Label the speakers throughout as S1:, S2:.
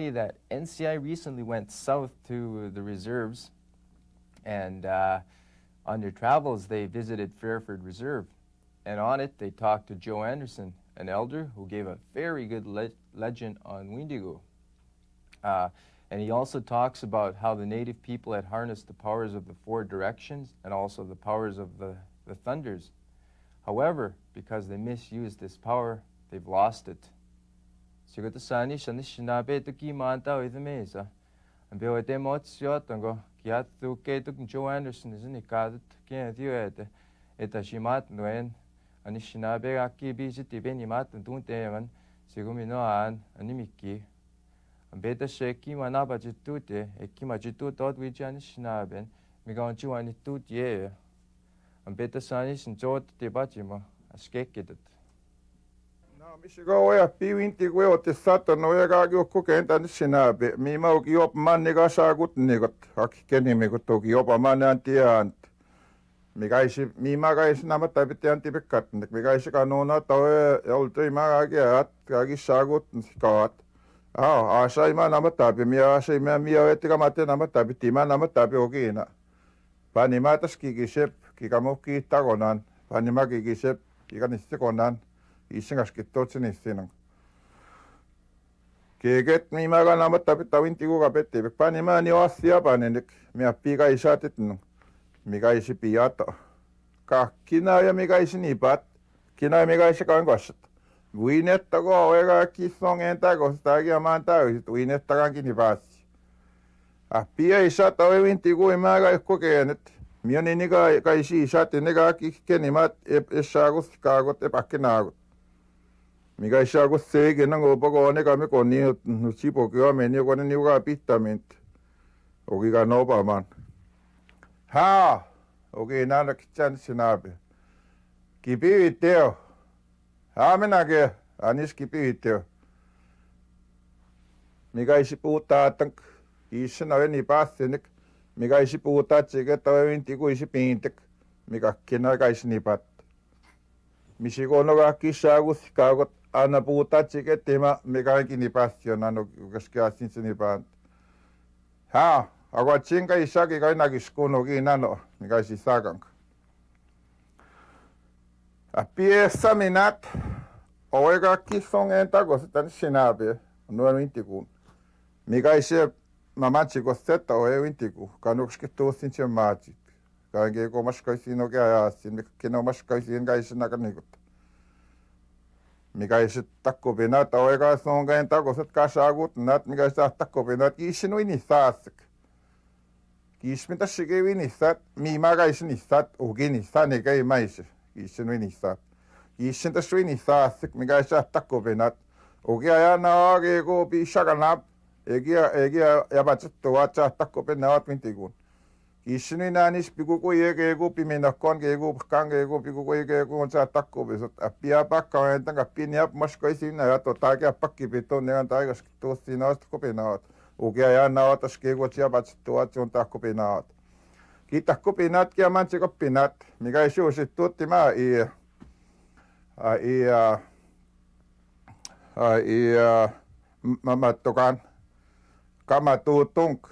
S1: say that NCI recently went south to the reserves, and on their travels they visited Fairford Reserve, and on it they talked to Joe Anderson, an elder who gave a very good legend on Windigo. And he also talks about how the native people had harnessed the powers of the four directions and also the powers of the thunders. However, because they misused this power, they've lost it. Siguro sa ni siya sinabi ito kimanta with the mesa. Ang biyo ite mo tsiyot ang go kiat tu ke tu Joe Anderson is ni kadet kaya tiu ita shimat noen ani sinabi aki bisit ibeni mat tunte man siguro minoan ani mikki. Ang beta siya kimana ba jitute ekima jitu tot wiji ani sinabi migawan chiwani tut ye. Ang beta sa ni sinjot tiba chimo askekkidet.
S2: Misigo ja pivinti kuote satano ja kagio kokenta sinabe. Mima uki op manni kasa kutnikot. Aki kenimi toki opa manni antiant. Mikaisi mima kaisi nama tapiti anti pekatnik. Mikaisi kanona tawe oltoi magagiat kagi sagut kaat. Asai ma nama tapi mia asai mia etika mate nama tapi tima nama tapi okina. Panima tas kikisep kikamo kitakonan. Panima kikisep kikanistikonan. Isingaskittootsin issinang. Keget mimaga namat tapi tawin tigu kapete. Pani mani osia panenik. Mia pika isatit no. Miga isi piato. Ka kina ya miga isi nipat. Kina ya miga isi kain kwasat. Winetta ko awega kisong enta ko stagi amanta winetta kan kini pasi. Pia isa tawe win tigu imaga ikko kenet. Mia niga ka isi isati niga kenimat esagus kagot epakinagot. Mikä isä kun sekin on opoko ne kami koni nusipo kyo meni koni niuka pitament. Oki ka nopaman. Oki nana kitsan sinabe. Kipi viteo. Menake anis kipi viteo. Mikä isi puhutaan tank isä no eni passenik. Mikä isi puhutaan tsike tawen tiku isi pintek. Mikä kina kaisi nipat. Misiko ka kisagus kagot ana puhutaan tsike tema mikä kini passion ano koska sinne paan. Ako tsinka isaki kai nakiskuno kinano mikä isi sakank. Piesa minat oega kisong entako sitten sinabe no vintiku. Mikä isi mamatsiko setta oe vintiku kanukski tuosin sen maatsit. Kaikki komaskaisiin oikein ajasin, mikä kinomaskaisiin kaisiin nakanikut. Mikä isi takkopinat oega songain takoset kasagut nat mikä isi takkopinat kiisin uinisaassik. Kiismintä sige uinissaat, miima kaisin issaat uginissaat eikä ei maisi kiisin uinissaat. Kiisin tässä uinisaassik mikä isi takkopinat. Ugi ajana age ko pisakanap eikä japatsettua takkopinat vintikun. Kiisini naanis pikuku yekeeku piminakkoon keeku kankeeku pikuku yekeeku on saa takkuvisot. Appia pakka entan kappinia maskoisiin ja totaakia pakkipitoon ne on taikas tuossa naasta kopinaat. Ukia ja naotas keeku siapatsettua on takkopinaat. Kiittakkopinaat ja mansikopinaat mikä ei suusit tuotti maa mamattokan kamatuutunk.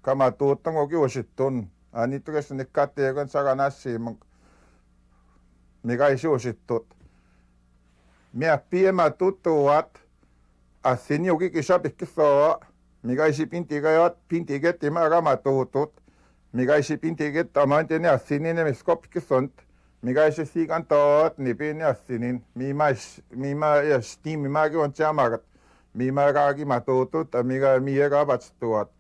S2: Kama tuutton ko kiusittun. Niitä kesä ne katteja kun saadaan assiin. Mikä ei suusittut. Mie piemä tuttuvat. Assin jokin kisapikki soa. Mikä ei pintiket mä kama tuutut. Mikä ei pintiket amantin assinin ja miskopikki sont. Mikä ei siikan toot nipin assinin. Mimä ja stiimimäkin on samakat. Mimä kaakima tuutut. Mikä mie kapatstuvat.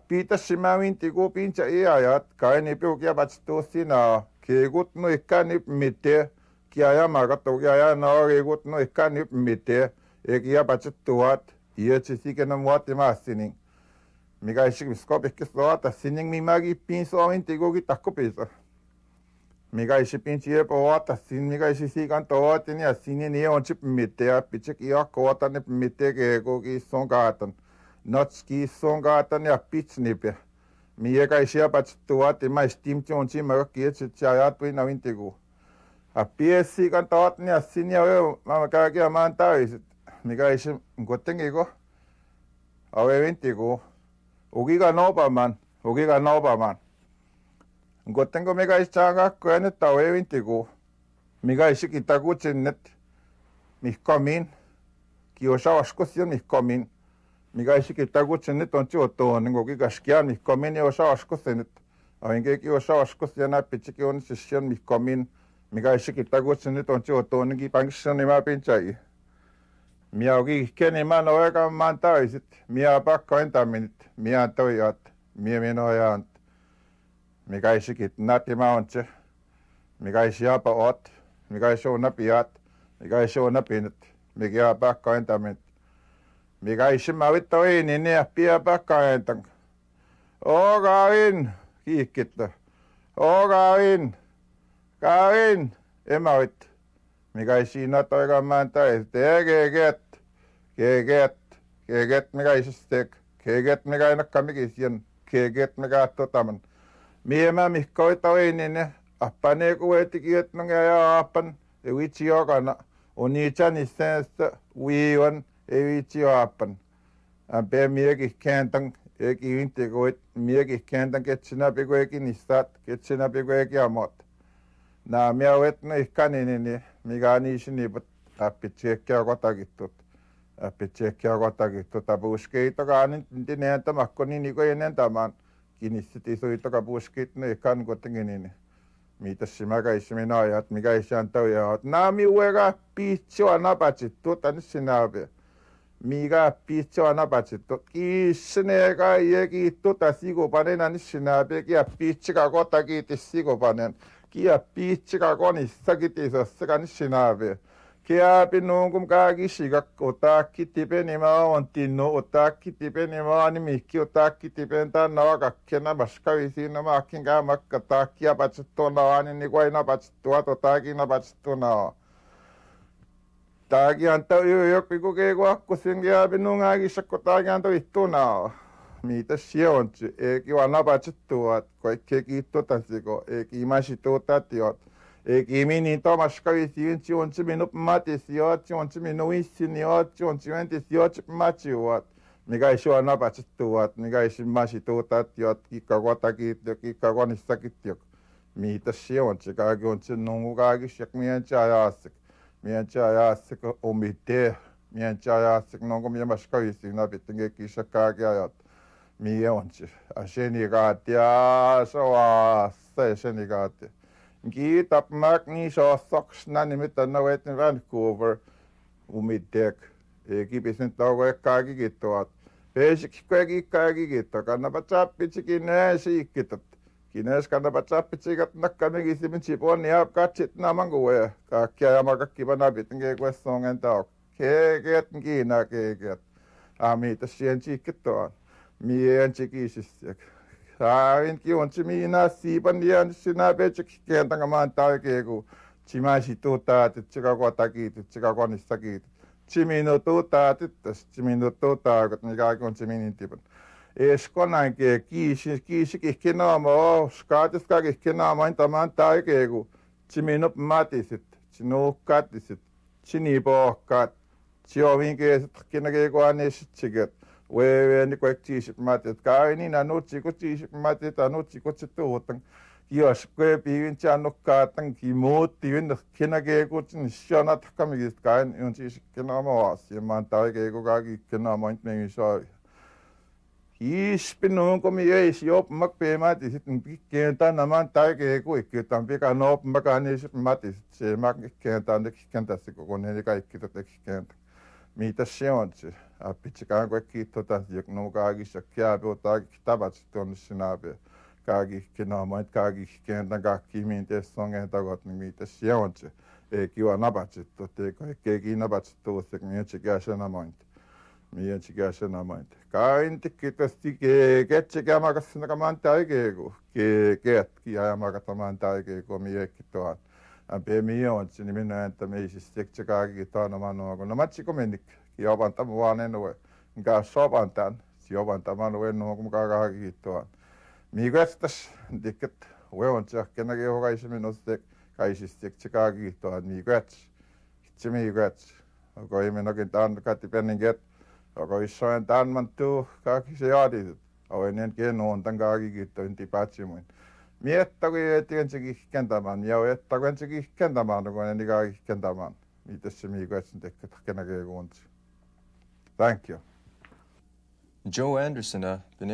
S2: Pitäisi mä vintiku pincha iajat, kai ni piukia patstu sinä. Keekut no ikään ni mitte, kiaja makato kiaja no keekut no ikään ni mitte, eikä patstuat. Iätsi sikena muotti maassinin. Mikä iskiskopikki soata sinning mimäki pinso vintikuki takkopisa. Mikä isi pinchi epoata sin mikä isi sikan toatin ja sinin ei on chip mitte ja pitchek ia koota ne mitte keekuki son kaatan. Notski songaatan ja pitsnipe. Mikä ei siapatstuat ja mä stimti on siinä kietsit ja ajatuin vintiku. Piesi kan taat ja sinä mä käkin maan täysit. Mikä ei se kuitenkin awewintiku ugiga nobaman ngotengo mega ischanga kwenet awewintiku miga ishikitakuchinnet mihkomin kiosawaskusion mihkomin miga ishikitakuchinnet onchiwoton ngogiga xkian mihkomin iosawaskusinnet awinge kiosawaskusian apichikion sision mihkomin miga ishikitakuchinnet onchiwoton gipanksionima pinchai miaugi kenima noega mantaisit mia pakkointaminit mia toiat mia minoyant miga ishikit natimaonche miga ishiapa ot miga ishona piat miga ishona pinit miga pakkointaminit miga ishimavittoini ne pia pakkointang ogavin kiikkitta ogavin kavin emavit miga ishina toiga mantais keget miga isistek keget miga inakkamikisien keget miga totaman miema mihkoitoinine appane kuetikiet nangaya appan ewichiogana onichan isensta wiwan ewichioappan ampe miegi kentang eki intikoit miegi kentang ketsina pigueki nistat ketsina pigueki amot na miawet na ikkaninini miga niisinipat appitsiekkia kotakittut apuuskeitokaan intineenta makkonini koinentamaan kinissitisuitoka puuskitne ikkan kotinginini miitassimaga isiminaajat miga isiantaujat naamiuega piitsioa napatsittut anissinaape miga piitsioa napatsittut kiissinega iekiittut asikupanen anissinaape kia piitsika kotakiitissikupanen kia piitsika konissakitisossaka anissinaape kia pinungum kaagisigak otaakitipenima ontinno otaakitipenima animikki otaakitipen nawakakkena maskavisiinama akkinkaa makka taakkia patsittuuna anini koina patsittuat otaakina patsittuuna taaki anta yokpiku keeku akkusin kia pinungaagisak otaaki anta vittuuna miitä siontsi eki wana patsittuat koikke kiittotasiko eki imasituutatiot eki mini tomaskavisiin tionsi minu matisiot tionsi minu issiniot tionsi mentisiot matsiuot mikä isua napatsittuat mikä isin masituutatiot kikka konissakittiok miitä siontsi kaaki ontsi nungu kaakisjak mientsi ajassik omitee mientsi ajassik nungu mie maskavisiin napitten kekkisak kaaki ajat mie ontsi asenigaatia soassa asenigaatia Kiitap magni sosoks na nimittäin navetin Vancouver umitek ekipisin tauko ekkaagi kittuat pesik kaikki kitto kannapa tsappitsikin siikkitut kines kannapa tsappitsikat nakkamiki simin sipon ja katsit naman kuwe kakkia ja makakkipa napitin keekuessongen tauk keeket kiina keeket amita sien siikkittoan mien tsikisissek Sain kionsi miina siipan dian sinä petsik kentanga maan taikeeku chimasi tuutaat tsika kotakit tsika konissakit chimino tuutaat chimino tuutaakot mikä kionsi minin tipan eskonan ke kiisi kihkinaamo skaatis ka kihkinaamo intamaan taikeeku chimino matisit chinukkaatisit chinipohkaat chiovinkeesit kinakeeku anisitsiket Wewe ko ektiisip matit kaini na nutsi ko tiisip matit anutsi ko tsituutang kios ko piin chanukkaatang kimuuttiwin kinage ko tsin shana takamigis kain yunsi kinamaas man taike ko kagi kinamaint mengi so ispinun ko mi ei siop mak pe matit sitin pikkenta naman taike ko ikkitan pika nop makanis matit se mak ikkentan ikkentas ko ne kaikki tekkenta mitä se on se appitsikaan ko kiittotas no kaagissa kiapo taaki tavatsit on sinaape kaagi kinaamait kaagi kentän kakki miintessongen takot niin mitä se on se ei kiva napatsittu teko ei kiinapatsittu se mietsikää sanamaint kainti kitasti ketsikää makas nakaman taikeeku ketki ja makataman taikeeku miekki tuon ampe on se niin minä että meisis teksikääkin taanoman nuo no matsiko mennik Jovan tamuanen ue nga soban tan jovan tamanu enno kum kaagi tuon miigästas dikket weon tsakkena ge hogaisimin oste kaisistik tsikaagi tuon miigäts tsimiigäts ko imenokin tan katti penninget Ako isoin tanman tuu kaki se aadit. Awen kenon tan kaki kitto inti patsimuin. Miettaku etien se kihkentämään. Miau ettaku se kihkentämään, kun en ikä kihkentämään. Mites se miikaitsen tekee kenäkeen kuuntsi. Thank you.
S1: Joe Anderson, been